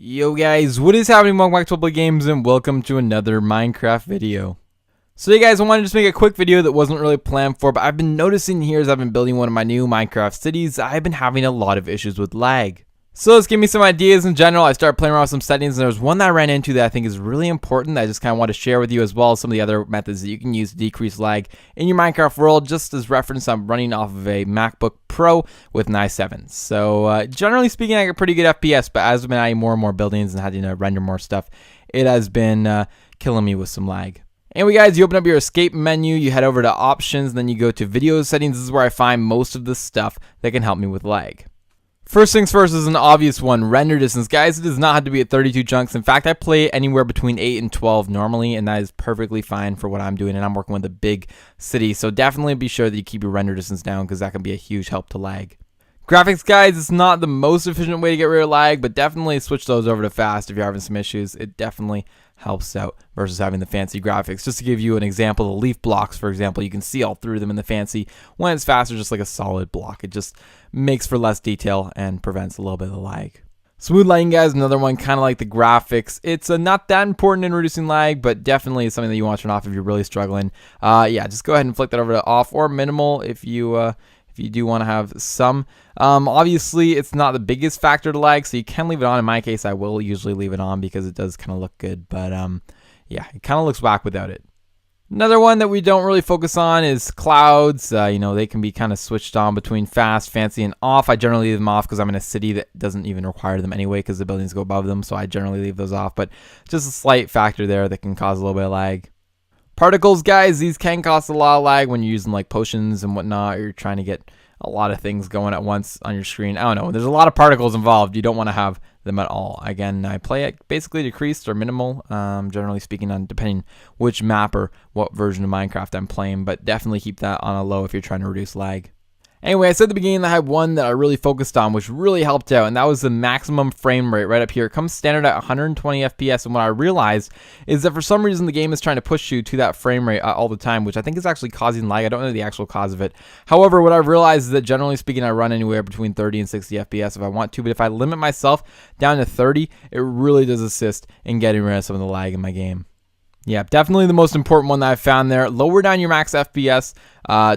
Yo guys, what is happening? Welcome back to Play Games and welcome to another Minecraft video. So hey guys, I wanted to just make a quick video that wasn't really planned for, but I've been noticing here as I've been building one of my new Minecraft cities, I've been having a lot of issues with lag. So let's give me some ideas in general. I started playing around with some settings and there was one that I ran into that I think is really important that I just kind of want to share with you, as well as some of the other methods that you can use to decrease lag in your Minecraft world. Just as reference, I'm running off of a MacBook Pro with an i7. So generally speaking, I get pretty good FPS, but as I've been adding more and more buildings and having to render more stuff, it has been killing me with some lag. Anyway guys, you open up your escape menu, you head over to options, then you go to video settings. This is where I find most of the stuff that can help me with lag. First things first is an obvious one, render distance. Guys, it does not have to be at 32 chunks. In fact, I play anywhere between 8 and 12 normally, and that is perfectly fine for what I'm doing, and I'm working with a big city. So definitely be sure that you keep your render distance down, because that can be a huge help to lag. Graphics, guys, it's not the most efficient way to get rid of lag, but definitely switch those over to fast if you're having some issues. It definitely helps out versus having the fancy graphics. Just to give you an example, the leaf blocks, for example, you can see all through them in the fancy. When it's faster, just like a solid block. It just makes for less detail and prevents a little bit of the lag. Smooth lighting, guys, another one, kind of like the graphics. It's not that important in reducing lag, but definitely something that you want to turn off if you're really struggling. Yeah, just go ahead and flick that over to off or minimal if you do want to have some. Obviously, it's not the biggest factor to lag, so you can leave it on. In my case, I will usually leave it on because it does kind of look good, but yeah, it kind of looks whack without it. Another one that we don't really focus on is clouds. You know, they can be kind of switched on between fast, fancy, and off. I generally leave them off because I'm in a city that doesn't even require them anyway because the buildings go above them, so I generally leave those off, but just a slight factor there that can cause a little bit of lag. Particles, guys, these can cause a lot of lag when you're using like potions and whatnot, or you're trying to get a lot of things going at once on your screen. I don't know, there's a lot of particles involved. You don't want to have them at all. Again, I play it basically decreased or minimal, generally speaking, on depending which map or what version of Minecraft I'm playing, but definitely keep that on a low if you're trying to reduce lag. Anyway, I said at the beginning that I had one that I really focused on, which really helped out, and that was the maximum frame rate right up here. It comes standard at 120 FPS, and what I realized is that for some reason the game is trying to push you to that frame rate all the time, which I think is actually causing lag. I don't know the actual cause of it. However, what I've realized is that generally speaking, I run anywhere between 30 and 60 FPS if I want to, but if I limit myself down to 30, it really does assist in getting rid of some of the lag in my game. Yeah, definitely the most important one that I've found there. Lower down your max FPS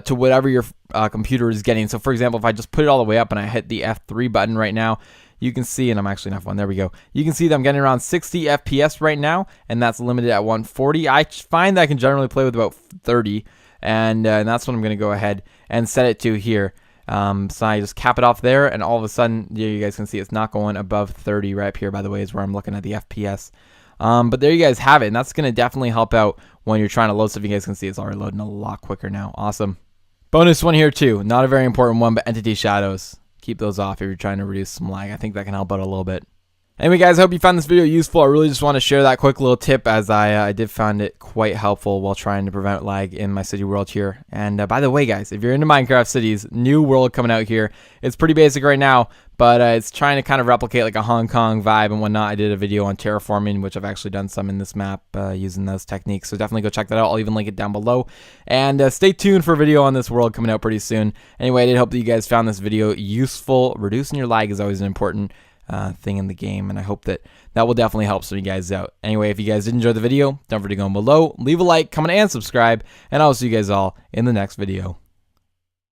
to whatever your computer is getting. So for example, if I just put it all the way up and I hit the F3 button right now, you can see, and I'm actually in F1, there we go. You can see that I'm getting around 60 FPS right now, and that's limited at 140. I find that I can generally play with about 30, and that's what I'm going to go ahead and set it to here. So I just cap it off there, and all of a sudden, yeah, you guys can see it's not going above 30 right up here, by the way, is where I'm looking at the FPS. But there you guys have it, and that's going to definitely help out when you're trying to load stuff. You guys can see it's already loading a lot quicker now. Awesome. Bonus one here too, not a very important one, but entity shadows. Keep those off if you're trying to reduce some lag. I think that can help out a little bit. Anyway guys, I hope you found this video useful. I really just want to share that quick little tip, as I did find it quite helpful while trying to prevent lag in my city world here. And by the way guys, if you're into Minecraft cities, new world coming out here. It's pretty basic right now, but it's trying to kind of replicate like a Hong Kong vibe and whatnot. I did a video on terraforming, which I've actually done some in this map using those techniques. So definitely go check that out. I'll even link it down below. And stay tuned for a video on this world coming out pretty soon. Anyway, I did hope that you guys found this video useful. Reducing your lag is always an important thing in the game, and I hope that will definitely help some of you guys out. Anyway, if you guys did enjoy the video, don't forget to go below, leave a like, comment, and subscribe, and I'll see you guys all in the next video.